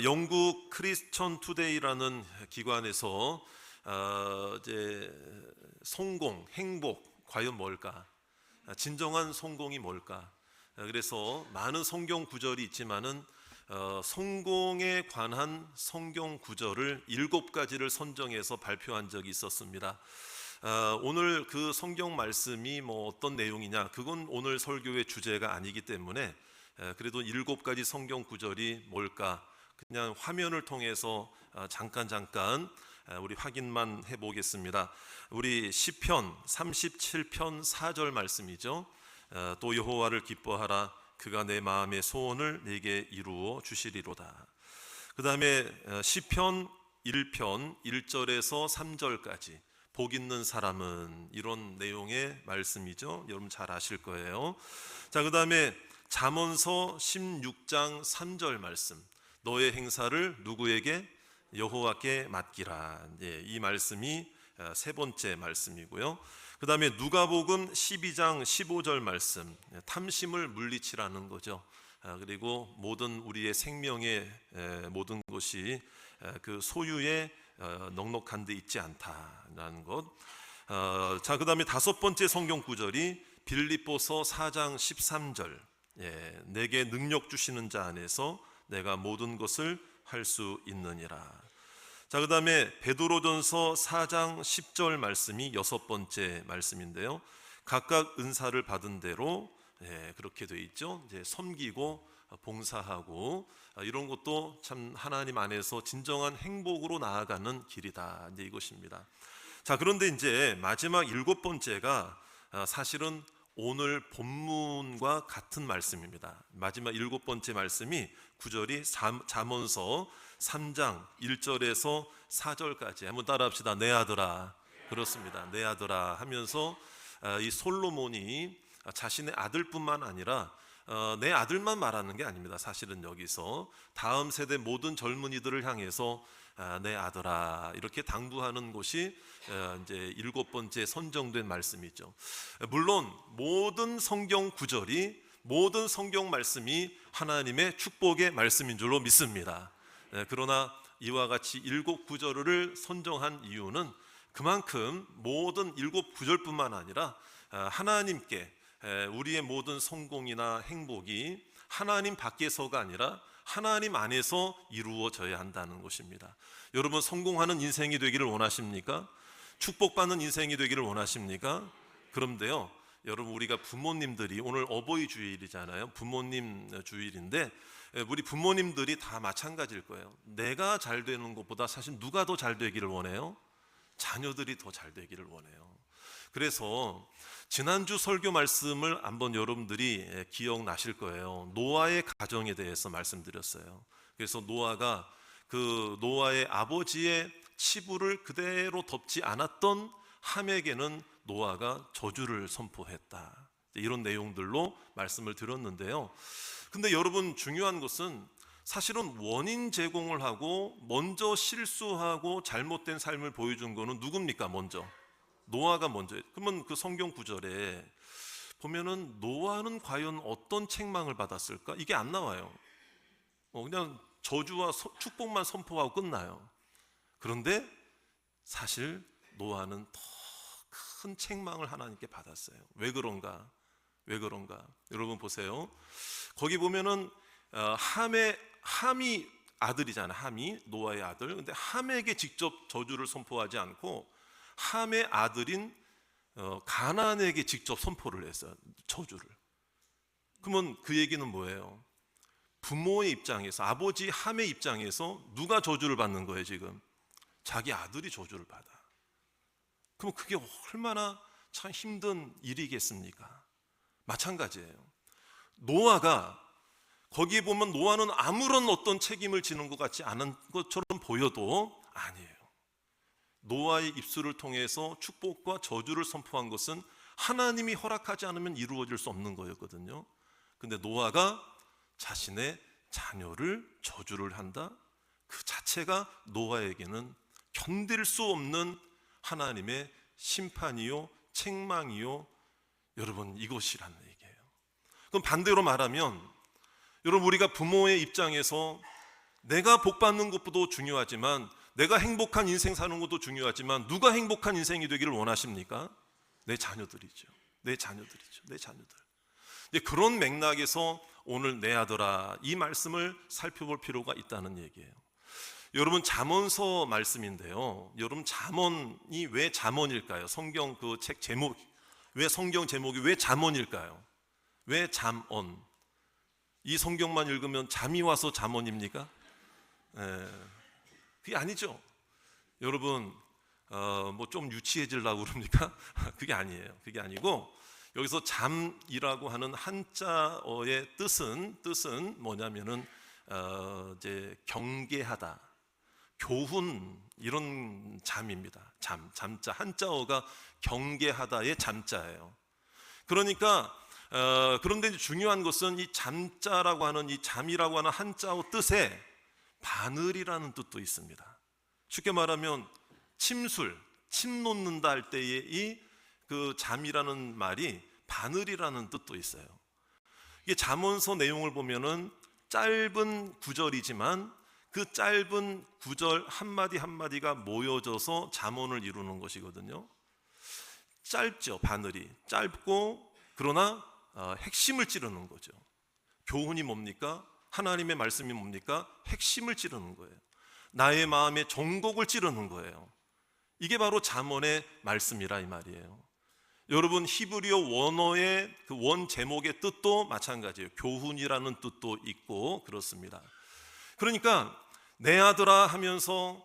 영국 크리스천 투데이라는 기관에서 이제 성공, 행복 과연 뭘까? 진정한 성공이 뭘까? 그래서 많은 성경 구절이 있지만은 성공에 관한 성경 구절을 7가지를 선정해서 발표한 적이 있었습니다. 오늘 그 성경 말씀이 어떤 내용이냐, 그건 오늘 설교의 주제가 아니기 때문에 그래도 7가지 성경 구절이 뭘까 그냥 화면을 통해서 잠깐 우리 확인만 해보겠습니다. 우리 시편 37편 4절 말씀이죠. 또 여호와를 기뻐하라, 그가 내 마음의 소원을 내게 이루어 주시리로다. 그 다음에 시편 1편 1절에서 3절까지 복 있는 사람은, 이런 내용의 말씀이죠. 여러분 잘 아실 거예요. 자, 그 다음에 잠언서 16장 3절 말씀, 너의 행사를 누구에게? 여호와께 맡기라. 이 말씀이 세 번째 말씀이고요. 그 다음에 누가복음 12장 15절 말씀, 탐심을 물리치라는 거죠. 그리고 모든 우리의 생명의 모든 것이 그 소유에 넉넉한 데 있지 않다라는 것. 자, 그 다음에 5번째 성경 구절이 빌립보서 4장 13절, 내게 능력 주시는 자 안에서 내가 모든 것을 할 수 있느니라. 자, 그 다음에 베드로전서 4장 10절 말씀이 6번째 말씀인데요. 각각 은사를 받은 대로 그렇게 돼 있죠. 이제 섬기고 봉사하고 이런 것도 참 하나님 안에서 진정한 행복으로 나아가는 길이다, 이제 이것입니다. 자, 그런데 이제 마지막 7번째가 사실은 오늘 본문과 같은 말씀입니다. 마지막 7번째 말씀이 구절이 잠언서 3장 1절에서 4절까지 한번 따라합시다. 내 아들아. 그렇습니다. 내 아들아 하면서 이 솔로몬이 자신의 아들뿐만 아니라 내 아들만 말하는 게 아닙니다. 사실은 여기서 다음 세대 모든 젊은이들을 향해서 내 아들아 이렇게 당부하는 것이 이제 7번째 선정된 말씀이죠. 물론 모든 성경 구절이, 모든 성경 말씀이 하나님의 축복의 말씀인 줄로 믿습니다. 그러나 이와 같이 7구절을 선정한 이유는 그만큼 모든 7구절뿐만 아니라 하나님께 우리의 모든 성공이나 행복이 하나님 밖에서가 아니라 하나님 안에서 이루어져야 한다는 것입니다. 여러분, 성공하는 인생이 되기를 원하십니까? 축복받는 인생이 되기를 원하십니까? 그런데요, 여러분, 우리가 부모님들이, 오늘 어버이 주일이잖아요. 부모님 주일인데 우리 부모님들이 다 마찬가지일 거예요. 내가 잘 되는 것보다 사실 누가 더 잘 되기를 원해요? 자녀들이 더 잘 되기를 원해요. 그래서 지난주 설교 말씀을 한번 여러분들이 기억나실 거예요. 노아의 가정에 대해서 말씀드렸어요. 그래서 노아가 그 노아의 아버지의 치부를 그대로 덮지 않았던 함에게는 노아가 저주를 선포했다, 이런 내용들로 말씀을 드렸는데요. 근데 여러분, 중요한 것은 사실은 원인 제공을 하고 먼저 실수하고 잘못된 삶을 보여준 거는 누굽니까? 먼저 노아가 먼저. 그러면 그 성경 구절에 보면은 노아는 과연 어떤 책망을 받았을까? 이게 안 나와요. 그냥 저주와 축복만 선포하고 끝나요. 그런데 사실 노아는 더 큰 책망을 하나님께 받았어요. 왜 그런가? 여러분 보세요. 거기 보면은 함이 아들이잖아요. 함이 노아의 아들. 근데 함에게 직접 저주를 선포하지 않고 함의 아들인 가나안에게 직접 선포를 했어요, 저주를. 그러면 그 얘기는 뭐예요? 부모의 입장에서, 아버지 함의 입장에서 누가 저주를 받는 거예요? 지금 자기 아들이 저주를 받아. 그럼 그게 얼마나 참 힘든 일이겠습니까? 마찬가지예요. 노아가, 거기에 보면 노아는 아무런 어떤 책임을 지는 것 같지 않은 것처럼 보여도 아니에요. 노아의 입술을 통해서 축복과 저주를 선포한 것은 하나님이 허락하지 않으면 이루어질 수 없는 거였거든요. 근데 노아가 자신의 자녀를 저주를 한다? 그 자체가 노아에게는 견딜 수 없는 하나님의 심판이요, 책망이요, 여러분, 이것이라는 얘기예요. 그럼 반대로 말하면, 여러분, 우리가 부모의 입장에서 내가 복 받는 것도 중요하지만, 내가 행복한 인생 사는 것도 중요하지만, 누가 행복한 인생이 되기를 원하십니까? 내 자녀들이죠. 내 자녀들이죠. 내 자녀들. 이제 그런 맥락에서 오늘 내 아들아, 이 말씀을 살펴볼 필요가 있다는 얘기예요. 여러분, 잠언서 말씀인데요. 여러분, 잠언이 왜 잠언일까요? 성경 그 책 제목, 왜 성경 제목이 왜 잠언일까요? 왜 잠언? 이 성경만 읽으면 잠이 와서 잠언입니까? 그게 아니죠. 여러분, 뭐 좀 유치해지려고 그럽니까? 그게 아니에요. 그게 아니고, 여기서 잠이라고 하는 한자어의 뜻은 뭐냐면은 이제 경계하다, 교훈, 이런 잠입니다. 잠자, 한자어가 경계하다의 잠자예요. 그러니까 그런데 이제 중요한 것은 이 잠자라고 하는, 이 잠이라고 하는 한자어 뜻에 바늘이라는 뜻도 있습니다. 쉽게 말하면 침술, 침 놓는다 할 때의 이 그 잠이라는 말이 바늘이라는 뜻도 있어요. 이게 잠언서 내용을 보면은 짧은 구절이지만 그 짧은 구절 한마디 한마디가 모여져서 잠언을 이루는 것이거든요. 짧죠. 바늘이 짧고, 그러나 핵심을 찌르는 거죠. 교훈이 뭡니까? 하나님의 말씀이 뭡니까? 핵심을 찌르는 거예요. 나의 마음의 정곡을 찌르는 거예요. 이게 바로 잠언의 말씀이라 이 말이에요. 여러분, 히브리어 원어의 그 원 제목의 뜻도 마찬가지예요. 교훈이라는 뜻도 있고 그렇습니다. 그러니까 내 아들아 하면서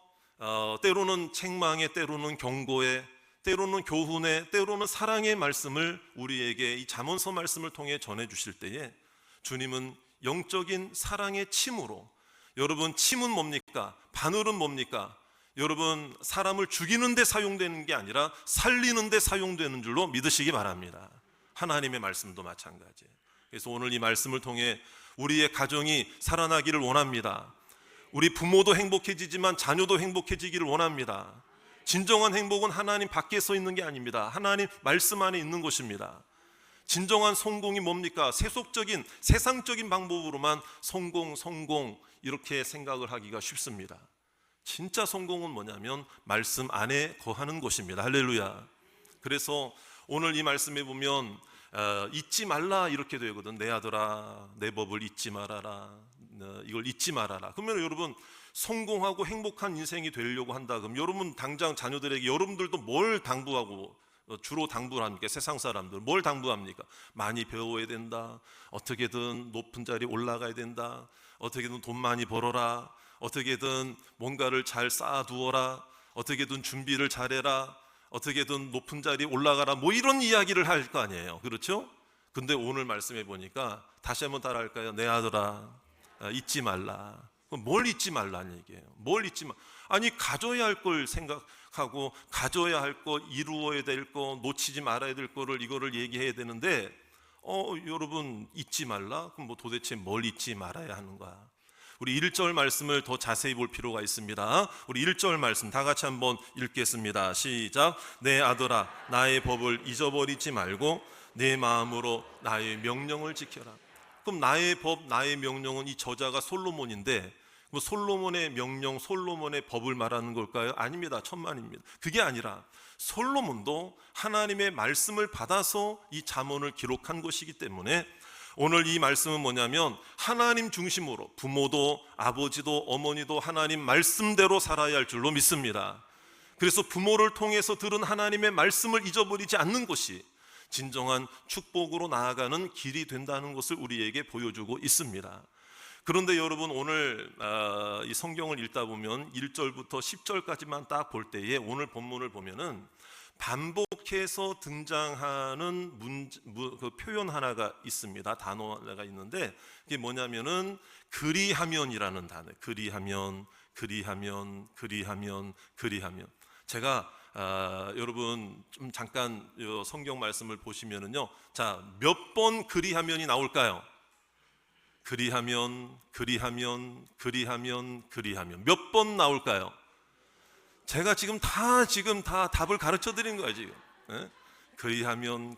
때로는 책망에, 때로는 경고에, 때로는 교훈에, 때로는 사랑의 말씀을 우리에게 이 잠언서 말씀을 통해 전해 주실 때에 주님은 영적인 사랑의 침으로, 여러분, 침은 뭡니까? 바늘은 뭡니까? 여러분, 사람을 죽이는 데 사용되는 게 아니라 살리는 데 사용되는 줄로 믿으시기 바랍니다. 하나님의 말씀도 마찬가지예요. 그래서 오늘 이 말씀을 통해 우리의 가정이 살아나기를 원합니다. 우리 부모도 행복해지지만 자녀도 행복해지기를 원합니다. 진정한 행복은 하나님 밖에서 있는 게 아닙니다. 하나님 말씀 안에 있는 것입니다. 진정한 성공이 뭡니까? 세속적인, 세상적인 방법으로만 성공 이렇게 생각을 하기가 쉽습니다. 진짜 성공은 뭐냐면 말씀 안에 거하는 것입니다. 할렐루야. 그래서 오늘 이 말씀에 보면 잊지 말라 이렇게 되거든. 내 아들아, 내 법을 잊지 말아라. 이걸 잊지 말아라. 그러면 여러분, 성공하고 행복한 인생이 되려고 한다 그럼 여러분 당장 자녀들에게 여러분들도 뭘 당부하고 주로 당부를 합니까? 세상 사람들 뭘 당부합니까? 많이 배워야 된다, 어떻게든 높은 자리에 올라가야 된다, 어떻게든 돈 많이 벌어라, 어떻게든 뭔가를 잘 쌓아두어라, 어떻게든 준비를 잘해라, 어떻게든 높은 자리에 올라가라, 뭐 이런 이야기를 할 거 아니에요. 그렇죠? 근데 오늘 말씀해 보니까 다시 한번 따라할까요? 내 아들아, 잊지 말라. 그럼 뭘 잊지 말라는 얘기예요. 뭘 잊지 마. 아니, 가져야 할 걸 생각하고 가져야 할 거, 이루어야 될 거, 놓치지 말아야 될 거를 이거를 얘기해야 되는데 여러분, 잊지 말라? 그럼 뭐 도대체 뭘 잊지 말아야 하는 거야? 우리 1절 말씀을 더 자세히 볼 필요가 있습니다. 우리 1절 말씀 다 같이 한번 읽겠습니다. 시작. 내 아들아, 나의 법을 잊어버리지 말고 내 마음으로 나의 명령을 지켜라. 그럼 나의 법, 나의 명령은 이 저자가 솔로몬인데 뭐 솔로몬의 명령, 솔로몬의 법을 말하는 걸까요? 아닙니다. 천만입니다. 그게 아니라 솔로몬도 하나님의 말씀을 받아서 이 잠언을 기록한 것이기 때문에 오늘 이 말씀은 뭐냐면 하나님 중심으로 부모도 아버지도 어머니도 하나님 말씀대로 살아야 할 줄로 믿습니다. 그래서 부모를 통해서 들은 하나님의 말씀을 잊어버리지 않는 것이 진정한 축복으로 나아가는 길이 된다는 것을 우리에게 보여주고 있습니다. 그런데 여러분, 오늘 이 성경을 읽다 보면 1절부터 10절까지만 딱 볼 때에 오늘 본문을 보면은 반복해서 등장하는 그 표현 하나가 있습니다. 단어 하나가 있는데 그게 뭐냐면은 그리하면이라는 단어. 그리하면. 제가 여러분 좀 잠깐 성경 말씀을 보시면은요, 자, 몇 번 그리하면이 나올까요? 그리하면 몇 번 나올까요? 제가 지금 다 답을 가르쳐 드린 거예요 지금. 그리하면.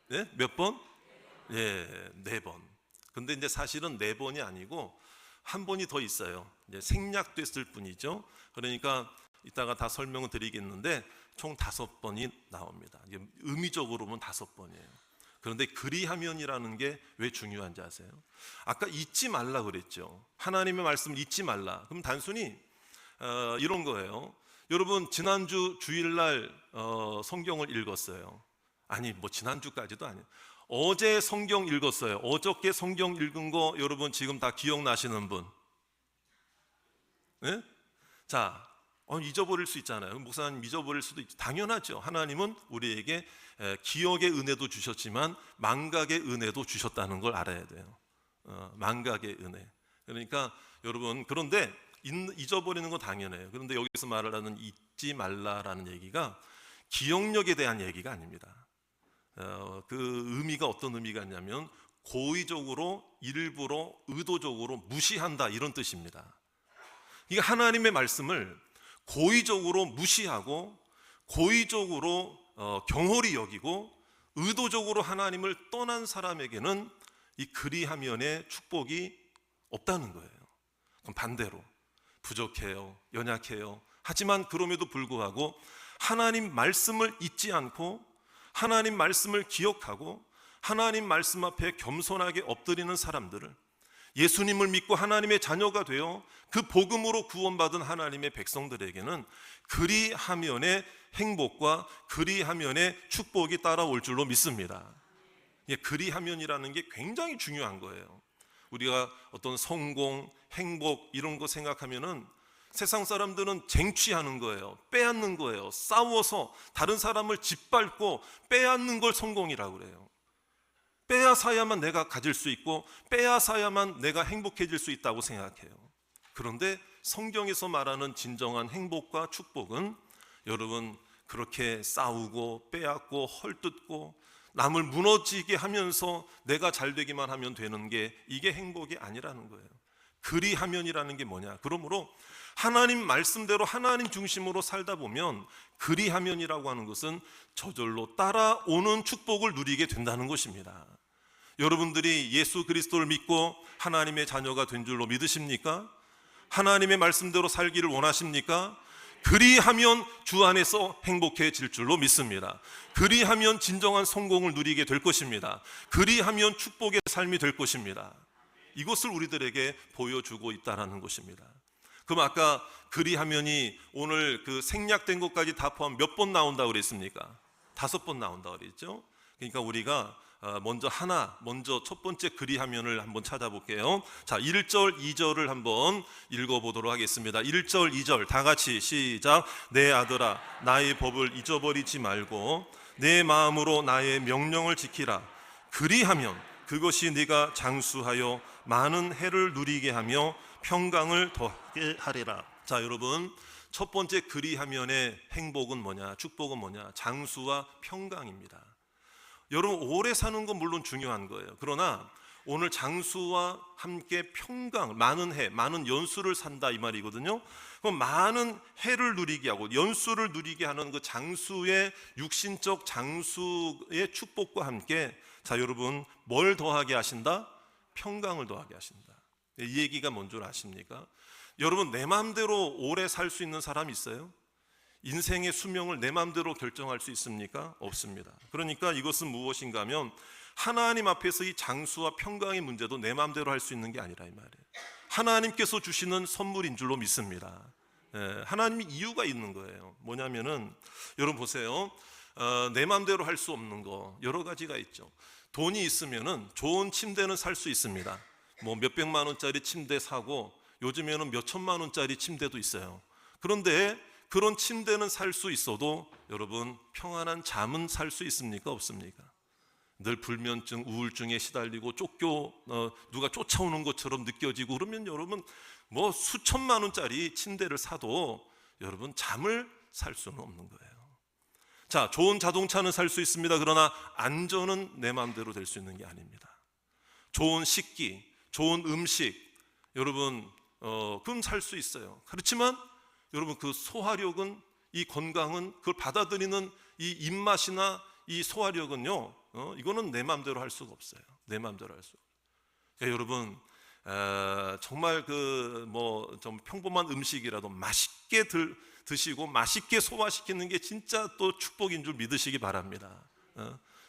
네? 몇 번? 예, 4번. 근데 이제 사실은 4번이 아니고 한 번이 더 있어요. 이제 생략됐을 뿐이죠. 그러니까 이따가 다 설명을 드리겠는데 총 5번이 나옵니다. 이게 의미적으로 보면 5번이에요. 그런데 그리하면이라는 게 왜 중요한지 아세요? 아까 잊지 말라 그랬죠. 하나님의 말씀을 잊지 말라. 그럼 단순히 이런 거예요. 여러분 지난주 주일날 성경을 읽었어요. 아니 뭐 지난주까지도 아니에요. 어제 성경 읽었어요. 어저께 성경 읽은 거 여러분 지금 다 기억나시는 분? 네? 자, 잊어버릴 수 있잖아요. 목사님 잊어버릴 수도 있죠. 당연하죠. 하나님은 우리에게 기억의 은혜도 주셨지만 망각의 은혜도 주셨다는 걸 알아야 돼요. 망각의 은혜. 그러니까 여러분 그런데 잊어버리는 건 당연해요. 그런데 여기서 말하는 잊지 말라라는 얘기가 기억력에 대한 얘기가 아닙니다. 그 의미가 어떤 의미가 있냐면 고의적으로 일부러 의도적으로 무시한다 이런 뜻입니다. 이게 하나님의 말씀을 고의적으로 무시하고 고의적으로 경홀히 여기고 의도적으로 하나님을 떠난 사람에게는 이 그리하면의 축복이 없다는 거예요. 그럼 반대로 부족해요, 연약해요. 하지만 그럼에도 불구하고 하나님 말씀을 잊지 않고 하나님 말씀을 기억하고 하나님 말씀 앞에 겸손하게 엎드리는 사람들을, 예수님을 믿고 하나님의 자녀가 되어 그 복음으로 구원받은 하나님의 백성들에게는 그리하면의 행복과 그리하면의 축복이 따라올 줄로 믿습니다. 그리하면이라는 게 굉장히 중요한 거예요. 우리가 어떤 성공, 행복 이런 거 생각하면은 세상 사람들은 쟁취하는 거예요. 빼앗는 거예요. 싸워서 다른 사람을 짓밟고 빼앗는 걸 성공이라고 그래요. 빼앗아야만 내가 가질 수 있고 빼앗아야만 내가 행복해질 수 있다고 생각해요. 그런데 성경에서 말하는 진정한 행복과 축복은 여러분 그렇게 싸우고 빼앗고 헐뜯고 남을 무너지게 하면서 내가 잘 되기만 하면 되는 게 이게 행복이 아니라는 거예요. 그리하면이라는 게 뭐냐? 그러므로 하나님 말씀대로 하나님 중심으로 살다 보면 그리하면이라고 하는 것은 저절로 따라오는 축복을 누리게 된다는 것입니다. 여러분들이 예수 그리스도를 믿고 하나님의 자녀가 된 줄로 믿으십니까? 하나님의 말씀대로 살기를 원하십니까? 그리하면 주 안에서 행복해질 줄로 믿습니다. 그리하면 진정한 성공을 누리게 될 것입니다. 그리하면 축복의 삶이 될 것입니다. 이것을 우리들에게 보여주고 있다는 것입니다. 그럼 아까 그리하면이 오늘 그 생략된 것까지 다 포함 몇 번 나온다고 그랬습니까? 5번 나온다고 그랬죠? 그러니까 우리가 먼저 첫 번째 그리하면을 한번 찾아볼게요. 자, 1절, 2절을 한번 읽어보도록 하겠습니다. 1절, 2절 다 같이 시작. 내 아들아, 나의 법을 잊어버리지 말고 내 마음으로 나의 명령을 지키라. 그리하면 그것이 네가 장수하여 많은 해를 누리게 하며 평강을 더하게 하리라. 자, 여러분 첫 번째 그리하면의 행복은 뭐냐? 축복은 뭐냐? 장수와 평강입니다. 여러분 오래 사는 건 물론 중요한 거예요. 그러나 오늘 장수와 함께 평강, 많은 해, 많은 연수를 산다 이 말이거든요. 그럼 많은 해를 누리게 하고 연수를 누리게 하는 그 장수의 육신적 장수의 축복과 함께 자 여러분 뭘 더하게 하신다? 평강을 더하게 하신다. 이 얘기가 뭔 줄 아십니까? 여러분 내 마음대로 오래 살 수 있는 사람 있어요? 인생의 수명을 내 마음대로 결정할 수 있습니까? 없습니다. 그러니까 이것은 무엇인가 하면 하나님 앞에서 이 장수와 평강의 문제도 내 마음대로 할 수 있는 게 아니라 이 말이에요. 하나님께서 주시는 선물인 줄로 믿습니다. 하나님이 이유가 있는 거예요. 뭐냐면은 여러분 보세요. 내 마음대로 할 수 없는 거 여러 가지가 있죠. 돈이 있으면은 좋은 침대는 살 수 있습니다. 뭐 몇백만 원짜리 침대 사고 요즘에는 몇천만 원짜리 침대도 있어요. 그런데 그런 침대는 살 수 있어도 여러분 평안한 잠은 살 수 있습니까? 없습니까? 늘 불면증, 우울증에 시달리고 누가 쫓아오는 것처럼 느껴지고 그러면 여러분 뭐 수천만 원짜리 침대를 사도 여러분 잠을 살 수는 없는 거예요. 자, 좋은 자동차는 살 수 있습니다. 그러나 안전은 내 마음대로 될 수 있는 게 아닙니다. 좋은 식기, 좋은 음식 여러분 그건 살 수 있어요. 그렇지만 여러분 그 소화력은 이 건강은 그걸 받아들이는 이 입맛이나 이 소화력은요 이거는 내 마음대로 할 수가 없어요. 내 마음대로 할 수. 여러분, 정말 좀 평범한 음식이라도 맛있게 드시고 맛있게 소화시키는 게 진짜 또 축복인 줄 믿으시기 바랍니다.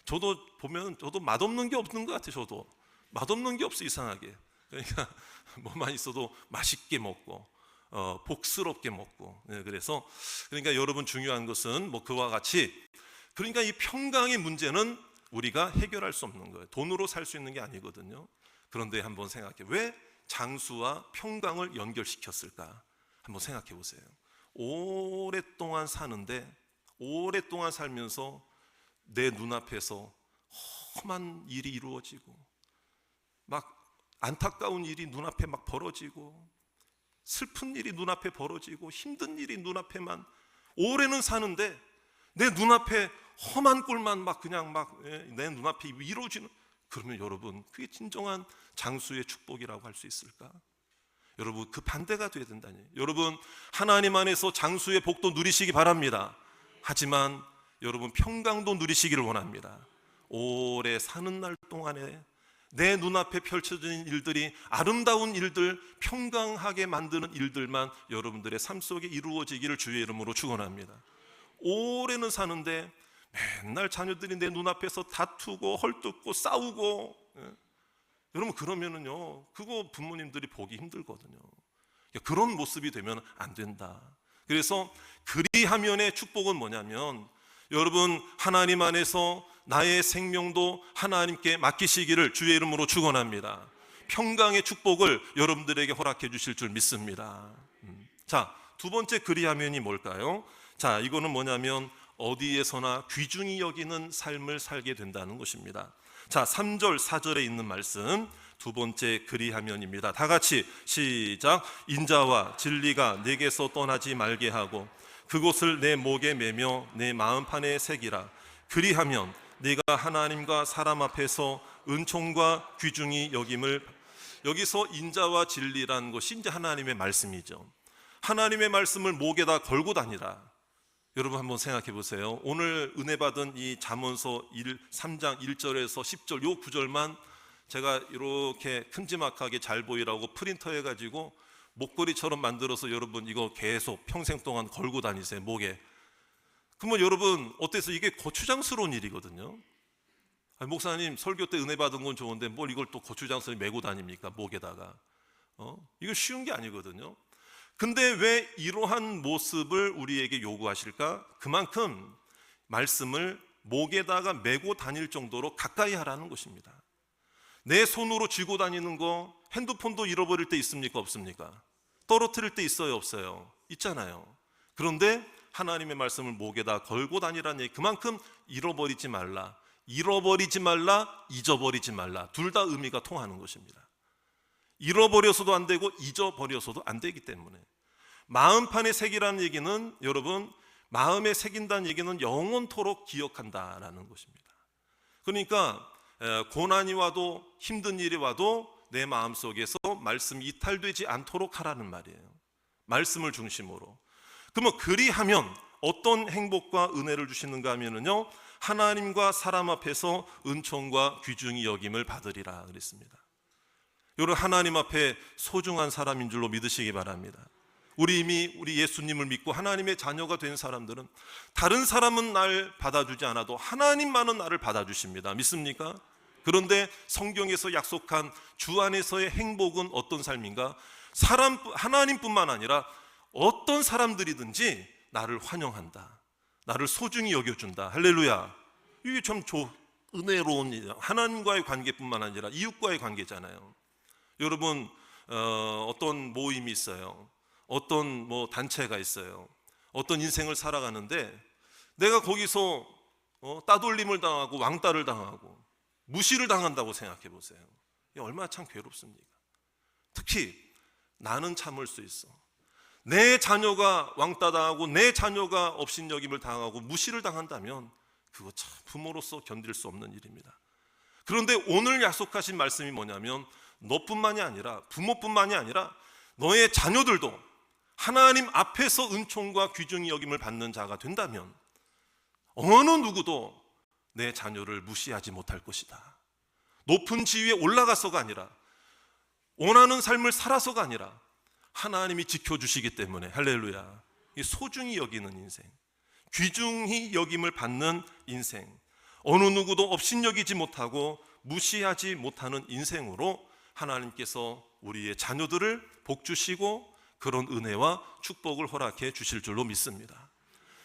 저도 보면 저도 맛없는 게 없는 것 같아요. 저도 맛없는 게 없어, 이상하게. 그러니까 뭐만 있어도 맛있게 먹고 복스럽게 먹고. 그래서 그러니까 여러분, 중요한 것은 그와 같이, 그러니까 이 평강의 문제는 우리가 해결할 수 없는 거예요. 돈으로 살 수 있는 게 아니거든요. 그런데 한번 생각해, 왜 장수와 평강을 연결시켰을까? 한번 생각해 보세요. 오랫동안 사는데, 오랫동안 살면서 내 눈앞에서 험한 일이 이루어지고, 막 안타까운 일이 눈앞에 막 벌어지고, 슬픈 일이 눈앞에 벌어지고, 힘든 일이 눈앞에만, 오래는 사는데 내 눈앞에 험한 꼴만 그냥 내 눈앞에 이루어지는, 그러면 여러분, 그게 진정한 장수의 축복이라고 할 수 있을까? 여러분, 그 반대가 돼야 된다니. 여러분, 하나님 안에서 장수의 복도 누리시기 바랍니다. 하지만 여러분, 평강도 누리시기를 원합니다. 오래 사는 날 동안에 내 눈앞에 펼쳐진 일들이, 아름다운 일들, 평강하게 만드는 일들만 여러분들의 삶 속에 이루어지기를 주의 이름으로 축원합니다. 오래는 사는데 맨날 자녀들이 내 눈앞에서 다투고 헐뜯고 싸우고, 여러분, 그러면은요, 그거 부모님들이 보기 힘들거든요. 그런 모습이 되면 안 된다. 그래서 그리하면의 축복은 뭐냐면, 여러분, 하나님 안에서 나의 생명도 하나님께 맡기시기를 주의 이름으로 축원합니다. 평강의 축복을 여러분들에게 허락해 주실 줄 믿습니다. 자, 두 번째 그리하면이 뭘까요? 자, 이거는 뭐냐면 어디에서나 귀중히 여기는 삶을 살게 된다는 것입니다. 자, 3절 4절에 있는 말씀, 두 번째 그리하면입니다. 다 같이 시작. 인자와 진리가 내게서 떠나지 말게 하고 그곳을 내 목에 매며 내 마음판에 새기라. 그리하면 네가 하나님과 사람 앞에서 은총과 귀중히 여김을. 여기서 인자와 진리라는 것이 이제 하나님의 말씀이죠. 하나님의 말씀을 목에다 걸고 다니라. 여러분, 한번 생각해 보세요. 오늘 은혜 받은 이 잠언서 3장 1절에서 10절 요 구절만 제가 이렇게 큼지막하게 잘 보이라고 프린터 해가지고 목걸이처럼 만들어서 여러분 이거 계속 평생 동안 걸고 다니세요, 목에. 그러면 여러분 어때서? 이게 고추장스러운 일이거든요. 아니, 목사님 설교 때 은혜 받은 건 좋은데 뭘 이걸 또 고추장스럽게 메고 다닙니까, 목에다가? 이거 쉬운 게 아니거든요. 근데 왜 이러한 모습을 우리에게 요구하실까? 그만큼 말씀을 목에다가 메고 다닐 정도로 가까이 하라는 것입니다. 내 손으로 쥐고 다니는 거, 핸드폰도 잃어버릴 때 있습니까, 없습니까? 떨어뜨릴 때 있어요, 없어요? 있잖아요. 그런데 하나님의 말씀을 목에다 걸고 다니라는 얘기, 그만큼 잃어버리지 말라, 잃어버리지 말라, 잊어버리지 말라, 둘 다 의미가 통하는 것입니다. 잃어버려서도 안 되고 잊어버려서도 안 되기 때문에. 마음판에 새기라는 얘기는, 여러분, 마음에 새긴다는 얘기는 영원토록 기억한다라는 것입니다. 그러니까 고난이 와도 힘든 일이 와도 내 마음속에서 말씀이 이탈되지 않도록 하라는 말이에요. 말씀을 중심으로. 그러면 그리하면 어떤 행복과 은혜를 주시는가 하면은요, 하나님과 사람 앞에서 은총과 귀중히 여김을 받으리라 그랬습니다. 여러분, 하나님 앞에 소중한 사람인 줄로 믿으시기 바랍니다. 우리 예수님을 믿고 하나님의 자녀가 된 사람들은 다른 사람은 날 받아주지 않아도 하나님만은 나를 받아주십니다. 믿습니까? 그런데 성경에서 약속한 주 안에서의 행복은 어떤 삶인가? 하나님뿐만 아니라 어떤 사람들이든지 나를 환영한다, 나를 소중히 여겨준다. 할렐루야. 이게 참 은혜로운 일. 하나님과의 관계뿐만 아니라 이웃과의 관계잖아요. 여러분, 어떤 모임이 있어요. 어떤 단체가 있어요. 어떤 인생을 살아가는데 내가 거기서 따돌림을 당하고 왕따를 당하고 무시를 당한다고 생각해 보세요. 이게 얼마나 참 괴롭습니까? 특히 나는 참을 수 있어. 내 자녀가 왕따당하고 내 자녀가 업신여김을 당하고 무시를 당한다면 그거 참 부모로서 견딜 수 없는 일입니다. 그런데 오늘 약속하신 말씀이 뭐냐면, 너뿐만이 아니라, 부모뿐만이 아니라 너의 자녀들도 하나님 앞에서 은총과 귀중히 여김을 받는 자가 된다면 어느 누구도 내 자녀를 무시하지 못할 것이다. 높은 지위에 올라가서가 아니라 원하는 삶을 살아서가 아니라 하나님이 지켜주시기 때문에, 할렐루야, 소중히 여기는 인생, 귀중히 여김을 받는 인생, 어느 누구도 업신여기지 못하고 무시하지 못하는 인생으로 하나님께서 우리의 자녀들을 복주시고 그런 은혜와 축복을 허락해 주실 줄로 믿습니다.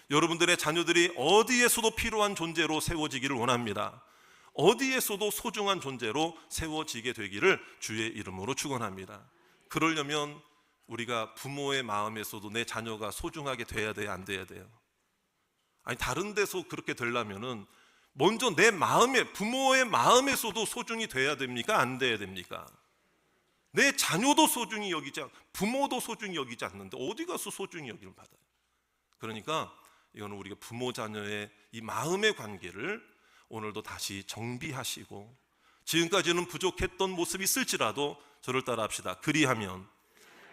여러분들의 자녀들이 어디에서도 필요한 존재로 세워지기를 원합니다. 어디에서도 소중한 존재로 세워지게 되기를 주의 이름으로 축원합니다. 그러려면 우리가 부모의 마음에서도 내 자녀가 소중하게 돼야 돼요, 안 돼야 돼요? 아니, 다른 데서 그렇게 되려면은 먼저 내 마음에, 부모의 마음에서도 소중히 돼야 됩니까? 안 돼야 됩니까? 내 자녀도 소중히 여기지 않고 부모도 소중히 여기지 않는데 어디 가서 소중히 여기를 받아요? 그러니까 이거는 우리가 부모 자녀의 이 마음의 관계를 오늘도 다시 정비하시고, 지금까지는 부족했던 모습이 있을지라도 저를 따라 합시다. 그리하면,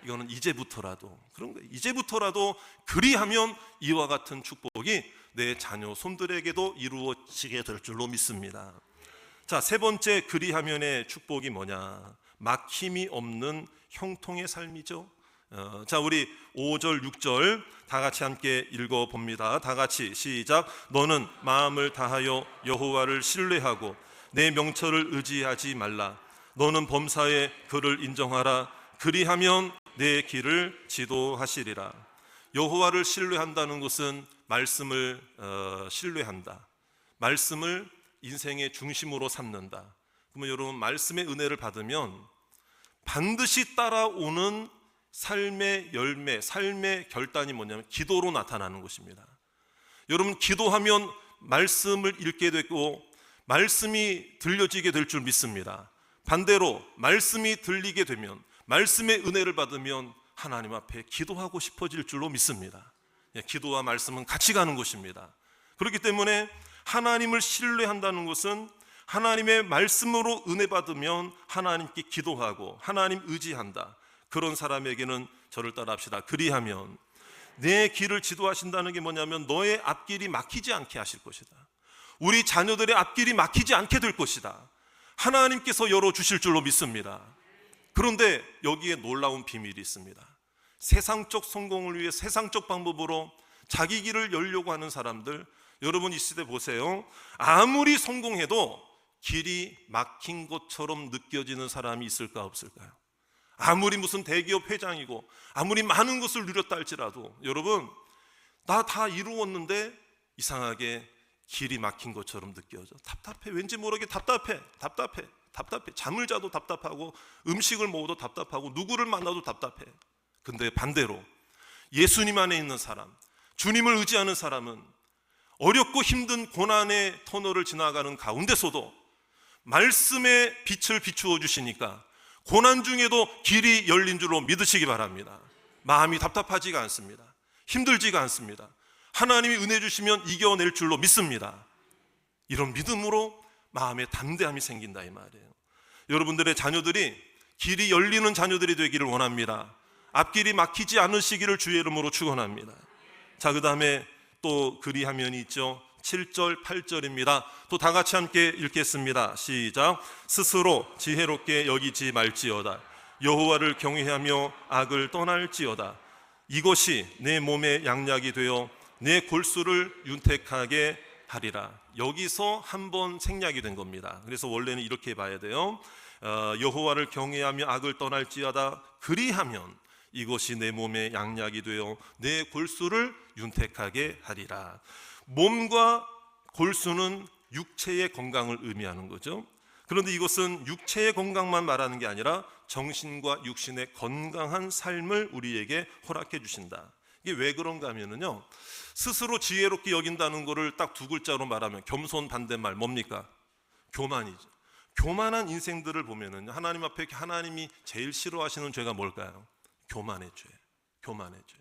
이거는 이제부터라도, 그런 거예요. 이제부터라도 그리하면 이와 같은 축복이 내 자녀 손들에게도 이루어지게 될 줄로 믿습니다. 자, 세 번째 그리하면의 축복이 뭐냐? 막힘이 없는 형통의 삶이죠. 자, 우리 5절 6절 다 같이 함께 읽어봅니다. 다 같이 시작. 너는 마음을 다하여 여호와를 신뢰하고 내 명철을 의지하지 말라. 너는 범사에 그를 인정하라. 그리하면 내 길을 지도하시리라. 여호와를 신뢰한다는 것은 말씀을 신뢰한다, 말씀을 인생의 중심으로 삼는다. 그러면 여러분, 말씀의 은혜를 받으면 반드시 따라오는 삶의 열매, 삶의 결단이 뭐냐면 기도로 나타나는 것입니다. 여러분, 기도하면 말씀을 읽게 되고 말씀이 들려지게 될 줄 믿습니다. 반대로 말씀이 들리게 되면, 말씀의 은혜를 받으면 하나님 앞에 기도하고 싶어질 줄로 믿습니다. 기도와 말씀은 같이 가는 것입니다. 그렇기 때문에 하나님을 신뢰한다는 것은 하나님의 말씀으로 은혜 받으면 하나님께 기도하고 하나님 의지한다. 그런 사람에게는 저를 따라 합시다. 그리하면 내 길을 지도하신다는 게 뭐냐면 너의 앞길이 막히지 않게 하실 것이다. 우리 자녀들의 앞길이 막히지 않게 될 것이다. 하나님께서 열어주실 줄로 믿습니다. 그런데 여기에 놀라운 비밀이 있습니다. 세상적 성공을 위해 세상적 방법으로 자기 길을 열려고 하는 사람들, 여러분 이 시대 보세요. 아무리 성공해도 길이 막힌 것처럼 느껴지는 사람이 있을까 없을까요? 아무리 무슨 대기업 회장이고 아무리 많은 것을 누렸다 할지라도 여러분, 나 다 이루었는데 이상하게 길이 막힌 것처럼 느껴져. 답답해. 왠지 모르게 답답해. 잠을 자도 답답하고 음식을 먹어도 답답하고 누구를 만나도 답답해. 근데 반대로 예수님 안에 있는 사람, 주님을 의지하는 사람은 어렵고 힘든 고난의 터널을 지나가는 가운데서도 말씀의 빛을 비추어 주시니까 고난 중에도 길이 열린 줄로 믿으시기 바랍니다. 마음이 답답하지가 않습니다. 힘들지가 않습니다. 하나님이 은혜 주시면 이겨낼 줄로 믿습니다. 이런 믿음으로 마음에 담대함이 생긴다 이 말이에요. 여러분들의 자녀들이 길이 열리는 자녀들이 되기를 원합니다. 앞길이 막히지 않으시기를 주의 이름으로 축원합니다. 자, 그 다음에 또 그리하면이 있죠. 7절 8절입니다 또 다 같이 함께 읽겠습니다. 시작. 스스로 지혜롭게 여기지 말지어다. 여호와를 경외하며 악을 떠날지어다. 이것이 내 몸의 양약이 되어 내 골수를 윤택하게 하리라. 여기서 한번 생략이 된 겁니다. 그래서 원래는 이렇게 봐야 돼요. 여호와를 경외하며 악을 떠날지어다. 그리하면 이것이 내 몸의 양약이 되어 내 골수를 윤택하게 하리라. 몸과 골수는 육체의 건강을 의미하는 거죠. 그런데 이것은 육체의 건강만 말하는 게 아니라 정신과 육신의 건강한 삶을 우리에게 허락해 주신다. 이게 왜 그런가 하면요, 스스로 지혜롭게 여긴다는 것을 딱 두 글자로 말하면 겸손 반대말 뭡니까? 교만이죠. 교만한 인생들을 보면은 하나님 앞에 하나님이 제일 싫어하시는 죄가 뭘까요? 교만의 죄. 교만의 죄.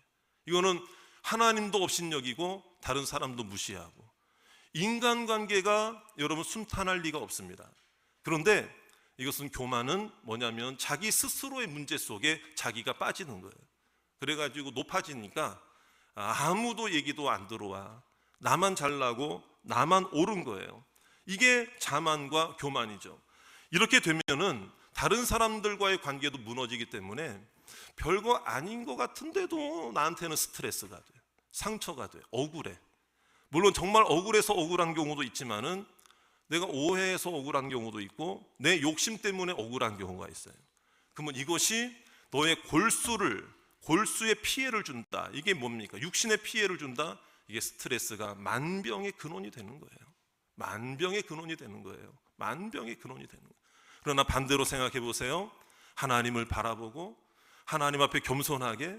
이거는 하나님도 업신여기고 다른 사람도 무시하고 인간관계가 여러분 순탄할 리가 없습니다. 그런데 이것은 교만은 뭐냐면 자기 스스로의 문제 속에 자기가 빠지는 거예요. 그래가지고 높아지니까 아무도 얘기도 안 들어와. 나만 잘나고 나만 옳은 거예요. 이게 자만과 교만이죠. 이렇게 되면은 다른 사람들과의 관계도 무너지기 때문에 별거 아닌 것 같은데도 나한테는 스트레스가 돼, 상처가 돼, 억울해. 물론 정말 억울해서 억울한 경우도 있지만은 내가 오해해서 억울한 경우도 있고 내 욕심 때문에 억울한 경우가 있어요. 그러면 이것이 너의 골수에 피해를 준다. 이게 뭡니까? 육신에 피해를 준다. 이게 스트레스가 만병의 근원이 되는 거예요. 만병의 근원이 되는 거예요. 만병의 근원이 되는 거예요. 그러나 반대로 생각해 보세요. 하나님을 바라보고 하나님 앞에 겸손하게,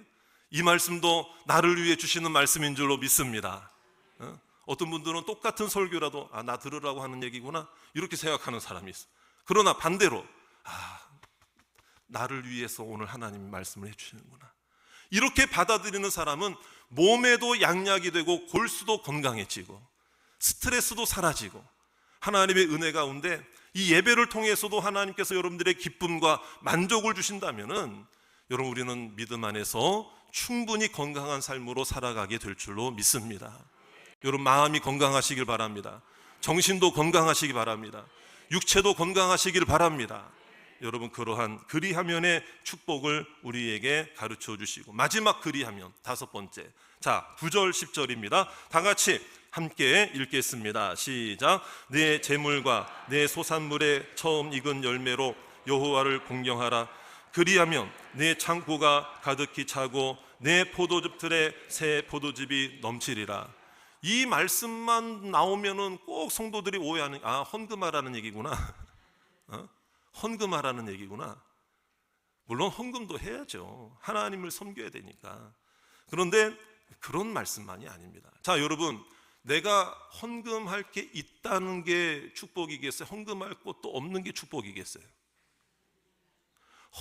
이 말씀도 나를 위해 주시는 말씀인 줄로 믿습니다. 어떤 분들은 똑같은 설교라도 나 들으라고 하는 얘기구나 이렇게 생각하는 사람이 있어. 그러나 반대로 나를 위해서 오늘 하나님이 말씀을 해주시는구나 이렇게 받아들이는 사람은 몸에도 양약이 되고 골수도 건강해지고 스트레스도 사라지고 하나님의 은혜 가운데 이 예배를 통해서도 하나님께서 여러분들의 기쁨과 만족을 주신다면은 여러분 우리는 믿음 안에서 충분히 건강한 삶으로 살아가게 될 줄로 믿습니다. 여러분 마음이 건강하시길 바랍니다. 정신도 건강하시기 바랍니다. 육체도 건강하시길 바랍니다. 여러분 그러한 그리하면의 축복을 우리에게 가르쳐 주시고, 마지막 그리하면 다섯 번째, 자 9절 10절입니다. 다 같이 함께 읽겠습니다. 시작. 내 재물과 내 소산물의 처음 익은 열매로 여호와를 공경하라. 그리하면 내 창고가 가득히 차고 내 포도즙 틀에 새 포도즙이 넘치리라. 이 말씀만 나오면은 꼭 성도들이 오해하는, 헌금하라는 얘기구나. 헌금하라는 얘기구나. 물론 헌금도 해야죠. 하나님을 섬겨야 되니까. 그런데 그런 말씀만이 아닙니다. 자 여러분, 내가 헌금할 게 있다는 게 축복이겠어요? 헌금할 것도 없는 게 축복이겠어요?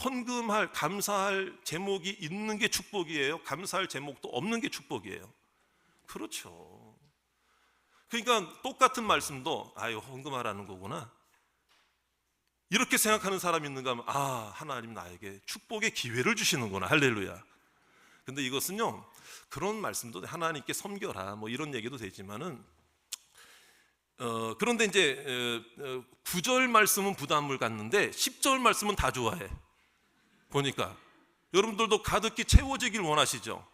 헌금할, 감사할 제목이 있는 게 축복이에요? 감사할 제목도 없는 게 축복이에요? 그렇죠. 그러니까 똑같은 말씀도 헌금하라는 거구나 이렇게 생각하는 사람이 있는가 하면 하나님 나에게 축복의 기회를 주시는구나. 할렐루야. 근데 이것은요, 그런 말씀도 하나님께 섬겨라 뭐 이런 얘기도 되지만은 그런데 이제 9절 말씀은 부담을 갖는데 10절 말씀은 다 좋아해. 보니까 여러분들도 가득히 채워지길 원하시죠?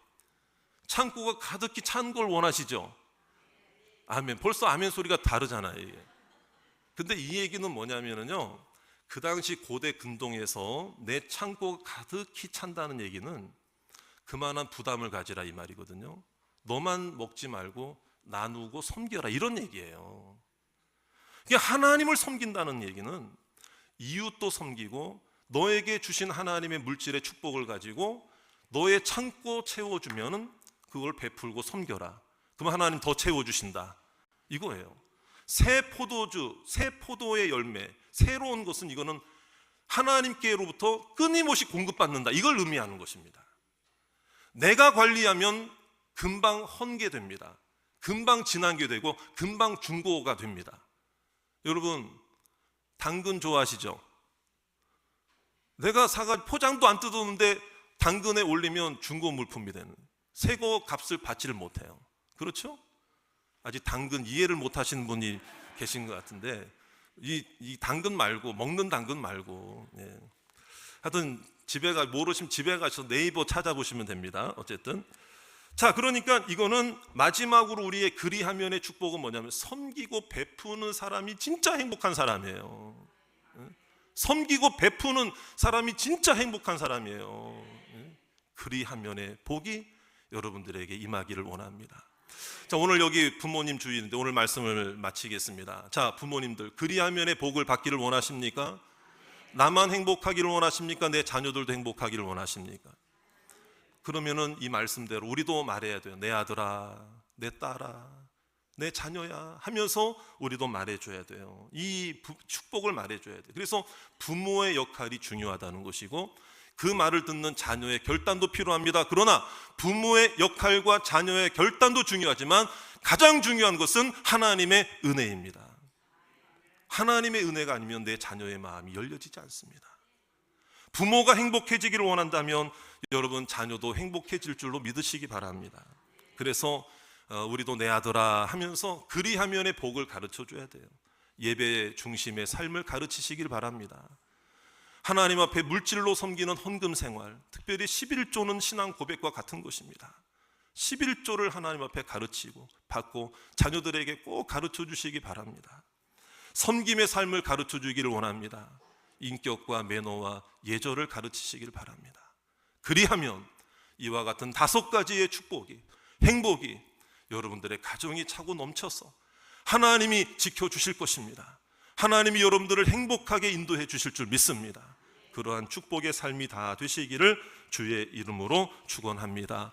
창고가 가득히 찬 걸 원하시죠? 아멘. 벌써 아멘 소리가 다르잖아요, 이게. 근데 이 얘기는 뭐냐면요, 그 당시 고대 근동에서 내 창고가 가득히 찬다는 얘기는 그만한 부담을 가지라 이 말이거든요. 너만 먹지 말고 나누고 섬겨라 이런 얘기예요. 하나님을 섬긴다는 얘기는 이웃도 섬기고 너에게 주신 하나님의 물질의 축복을 가지고 너의 창고 채워주면 그걸 베풀고 섬겨라. 그럼 하나님 더 채워주신다 이거예요. 새 포도주, 새 포도의 열매, 새로운 것은 이거는 하나님께로부터 끊임없이 공급받는다 이걸 의미하는 것입니다. 내가 관리하면 금방 헌게됩니다. 금방 진한게 되고 금방 중고가 됩니다. 여러분 당근 좋아하시죠? 내가 사가 포장도 안 뜯었는데 당근에 올리면 중고 물품이 되는, 새거 값을 받지를 못해요. 그렇죠? 아직 당근 이해를 못 하시는 분이 계신 것 같은데 이 당근 말고, 먹는 당근 말고, 하여튼 모르시면 집에 가셔서 네이버 찾아보시면 됩니다. 어쨌든 자, 그러니까 이거는 마지막으로 우리의 그리하면의 축복은 뭐냐면 섬기고 베푸는 사람이 진짜 행복한 사람이에요. 섬기고 베푸는 사람이 진짜 행복한 사람이에요. 그리하면의 복이 여러분들에게 임하기를 원합니다. 자, 오늘 여기 부모님 주일인데 오늘 말씀을 마치겠습니다. 자, 부모님들 그리하면의 복을 받기를 원하십니까? 나만 행복하기를 원하십니까? 내 자녀들도 행복하기를 원하십니까? 그러면은 이 말씀대로 우리도 말해야 돼요. 내 아들아, 내 딸아, 내 자녀야 하면서 우리도 말해줘야 돼요. 이 축복을 말해줘야 돼요. 그래서 부모의 역할이 중요하다는 것이고 그 말을 듣는 자녀의 결단도 필요합니다. 그러나 부모의 역할과 자녀의 결단도 중요하지만 가장 중요한 것은 하나님의 은혜입니다. 하나님의 은혜가 아니면 내 자녀의 마음이 열려지지 않습니다. 부모가 행복해지기를 원한다면 여러분 자녀도 행복해질 줄로 믿으시기 바랍니다. 그래서 우리도 내 아들아 하면서 그리하면의 복을 가르쳐 줘야 돼요. 예배 중심의 삶을 가르치시길 바랍니다. 하나님 앞에 물질로 섬기는 헌금 생활, 특별히 11조는 신앙 고백과 같은 것입니다. 11조를 하나님 앞에 가르치고 받고 자녀들에게 꼭 가르쳐 주시기 바랍니다. 섬김의 삶을 가르쳐 주기를 원합니다. 인격과 매너와 예절을 가르치시길 바랍니다. 그리하면 이와 같은 5가지의 축복이, 행복이 여러분들의 가정이 차고 넘쳐서 하나님이 지켜주실 것입니다. 하나님이 여러분들을 행복하게 인도해 주실 줄 믿습니다. 그러한 축복의 삶이 다 되시기를 주의 이름으로 축원합니다.